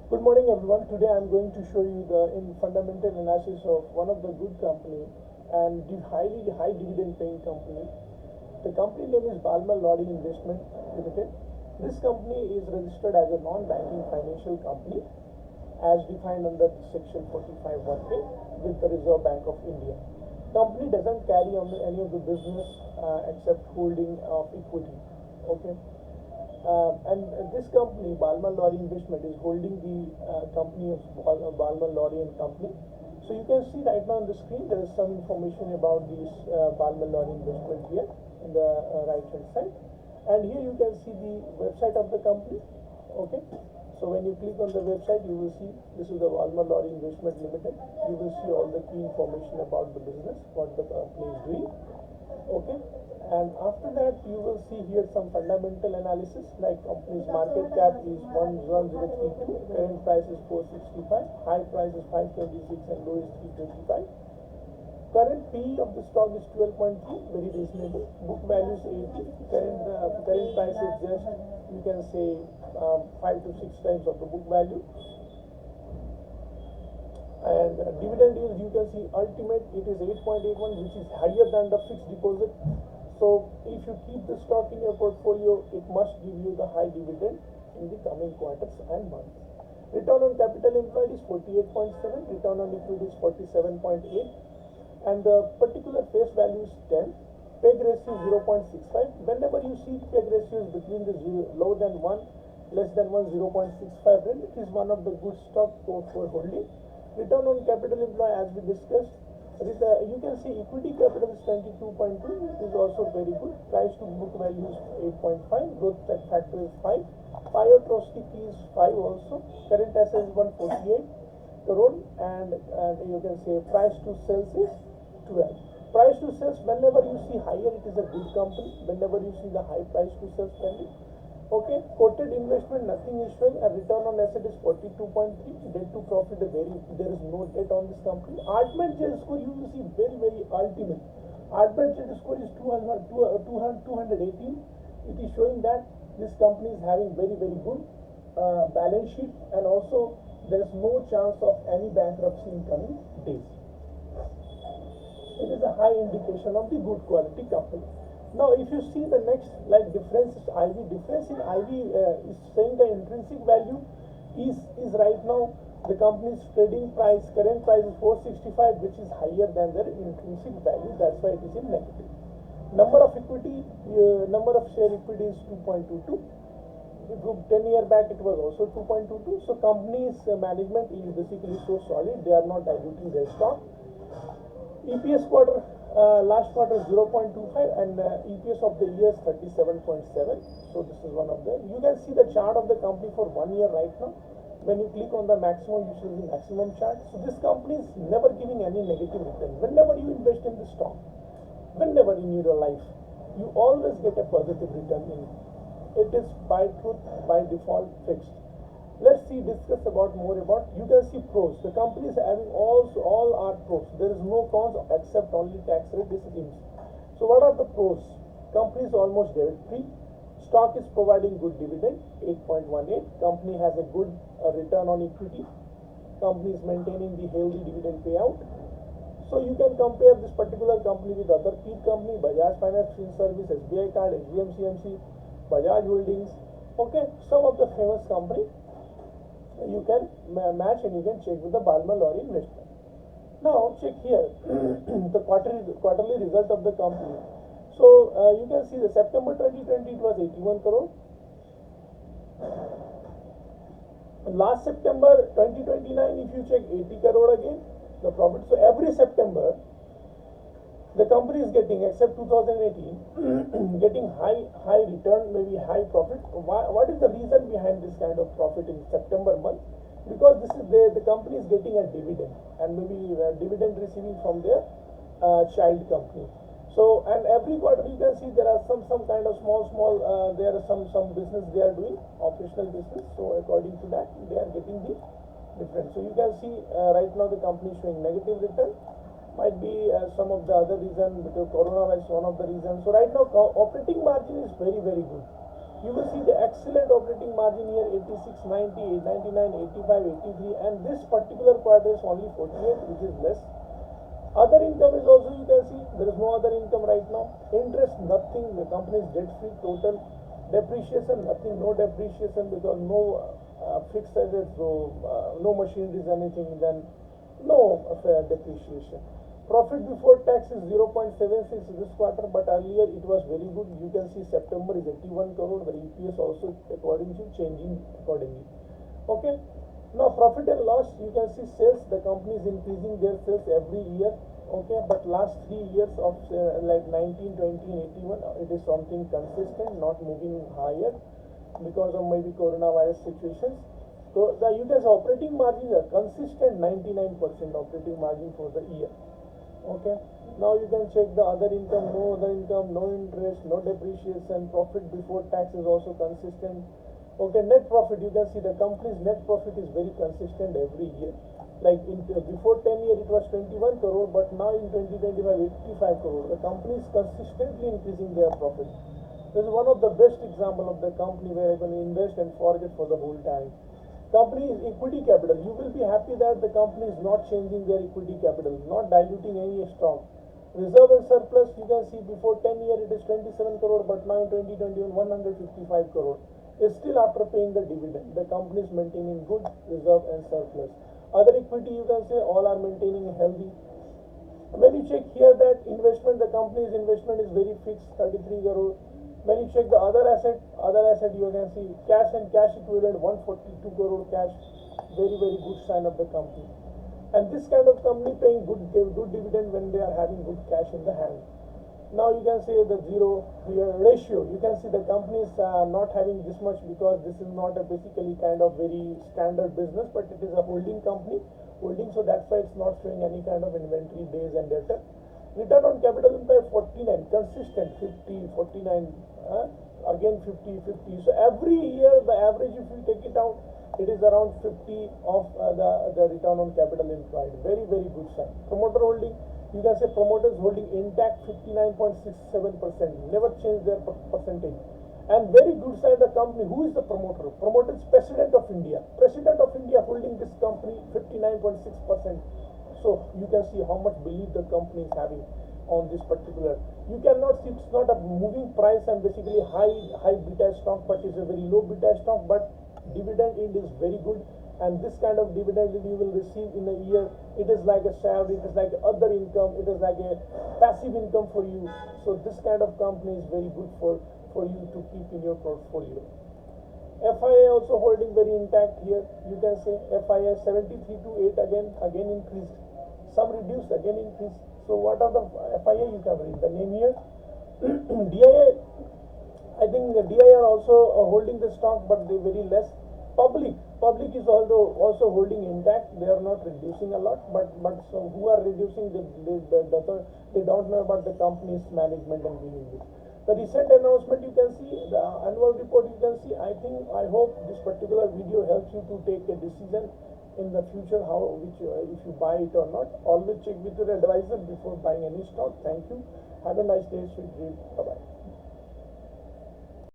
Good morning, everyone. Today I'm going to show you the fundamental analysis of one of the good company and the high dividend paying company. The company name is Balmer Lorry Investment Limited. This company is registered as a non-banking financial company as defined under Section 45(1)(a) with the Reserve Bank of India. Company doesn't carry on any of the business except holding of equity. Okay. And this company, Balmer Lorry Investment, is holding the company of Balmer Lorry and Company. So you can see right now on the screen there is some information about this Balmer Lorry Investment here in the right hand side, and here you can see the website of the company. Okay, so when you click on the website, you will see this is the Balmer Lorry Investment Limited. You will see all the key information about the business, what the company is doing. Okay, and after that you will see here some fundamental analysis like company's market cap is 11032, current price is 465, high price is 526 and low is 325. Current PE of the stock is 12.3, very reasonable. Book value is 80. Current price is just, you can say, 5 to 6 times of the book value. And dividend yield, you can see ultimate it is 8.81, which is higher than the fixed deposit. So if you keep the stock in your portfolio, it must give you the high dividend in the coming quarters and months. Return on capital employed is 48.7, return on equity is 47.8, and the particular face value is 10. Peg ratio is 0.65. Whenever you see peg ratios between the lower than 1, less than 1, 0.65, then it is one of the good stock for holding. Return on capital employed, as we discussed, you can see equity capital is 22.2, is also very good. Price to book value is 8.5, growth factor is 5, PIO is 5 also, current asset is 148 crore, and you can say price to sales is 12. Price to sales, whenever you see higher, it is a good company. Whenever you see the high price to sales value, okay. Quoted investment, nothing is showing. A return on asset is 42.3. Debt to profit, there is no debt on this company. Altman J score, you will see very ultimate. Altman J score is 218. It is showing that this company is having very good balance sheet, and also there is no chance of any bankruptcy in coming days. It is a high indication of the good quality company. Now, if you see the next, like difference in IV is saying the intrinsic value is right now the company's trading price, current price is 465, which is higher than their intrinsic value. That's why it is in negative. Number of share equity is 2.22. If you 10 years back, it was also 2.22. So company's management is basically so solid, they are not diluting their stock. EPS last quarter 0.25, and EPS of the year is 37.7. So this is one of the, you can see the chart of the company for 1 year right now. When you click on the maximum, you see the maximum chart. So this company is never giving any negative return. Whenever you invest in the stock, whenever in your life, you always get a positive return in it. It is by truth, by default fixed. Let's discuss more about, you can see pros. The company is having all are pros. There is no cons except only tax rate schemes. So what are the pros? Company is almost debt free. Stock is providing good dividend, 8.18. Company has a good return on equity. Company is maintaining the healthy dividend payout. So you can compare this particular company with other peer company, Bajaj Financial Service, SBI Card, HDFC AMC, Bajaj Holdings. Okay, some of the famous company. You can match and you can check with the Balmer Lorry Investment. Now check here the quarterly result of the company. So you can see the September 2020 it was 81 crore. Last September 2029, if you check, 80 crore again the profit. So every September the company is getting, except 2018, getting high return, maybe high profit. What is the reason behind this kind of profit in September month? Because this is the company is getting a dividend, and maybe dividend receiving from their child company. So, and every quarter you can see there are some kind of small there are some business they are doing, operational business. So according to that they are getting the difference. So you can see right now the company is showing negative return. Might be some of the other reason, because coronavirus is one of the reasons. So right now operating margin is very good. You will see the excellent operating margin here, 86, 90, 99, 85, 83, and this particular quarter is only 48, which is less. Other income is also, you can see, there is no other income right now. Interest, nothing, the company is debt free total. Depreciation, nothing, no depreciation because no fixed assets, so no machineries, anything, then no depreciation. Profit before tax is 0.76 this quarter, but earlier it was very good. You can see September is 81 crore, the EPS also according to changing accordingly. Okay. Now profit and loss, you can see sales, the company is increasing their sales every year. Okay, but last 3 years of like 19, 20 and 81, it is something consistent, not moving higher because of maybe coronavirus situations. So the you can say operating margins are consistent, 99% operating margin for the year. Okay, now you can check the other income, no other income, no interest, no depreciation. Profit before tax is also consistent. Okay, net profit, you can see the company's net profit is very consistent every year. Like in before 10 years it was 21 crore, but now in 2025 85 crore. The company is consistently increasing their profit. This is one of the best example of the company where you can invest and forget for the whole time. Company is equity capital. You will be happy that the company is not changing their equity capital, not diluting any stock. Reserve and surplus, you can see before 10 years it is 27 crore, but now in 2021 155 crore. It's still after paying the dividend. The company is maintaining good reserve and surplus. Other equity, you can say all are maintaining healthy. When you check here that investment, the company's investment is very fixed, 33 crore. When you check the other asset you can see cash and cash equivalent 142 crore cash. Very good sign of the company. And this kind of company paying good dividend when they are having good cash in the hand. Now you can say the zero here ratio. You can see the company is not having this much because this is not a basically kind of very standard business, but it is a holding company, so that's why it's not showing any kind of inventory days and data. Return on capital employed 49, consistent 50, 49, again 50, 50. So every year the average, if you take it out, it is around 50 of the return on capital employed. Very good sign. Promoter holding, you can say promoters holding intact 59.67%, never change their percentage. And very good sign the company. Who is the promoter? Promoter is President of India. President of India holding this company 59.6%. So you can see how much belief the company is having on this particular. You cannot see, it's not a moving price and basically high beta stock, but it's a very low beta stock, but dividend yield is very good. And this kind of dividend you will receive in a year, it is like a salary, it is like other income, it is like a passive income for you. So this kind of company is very good for you to keep in your portfolio. FIA also holding very intact here. You can say FIA 73 to 8 again increased. Some reduced, again increased. So what are the FIA you can read the name here. DIA, I think the DIA are also holding the stock, but they very less. Public is also holding intact. They are not reducing a lot, but so who are reducing, they don't know about the company's management and behavior. The recent announcement you can see, the annual report you can see. I hope this particular video helps you to take a decision in the future if you buy it or not. Always check with your advisor before buying any stock. Thank you. Have a nice day. Sweet dreams. Bye bye.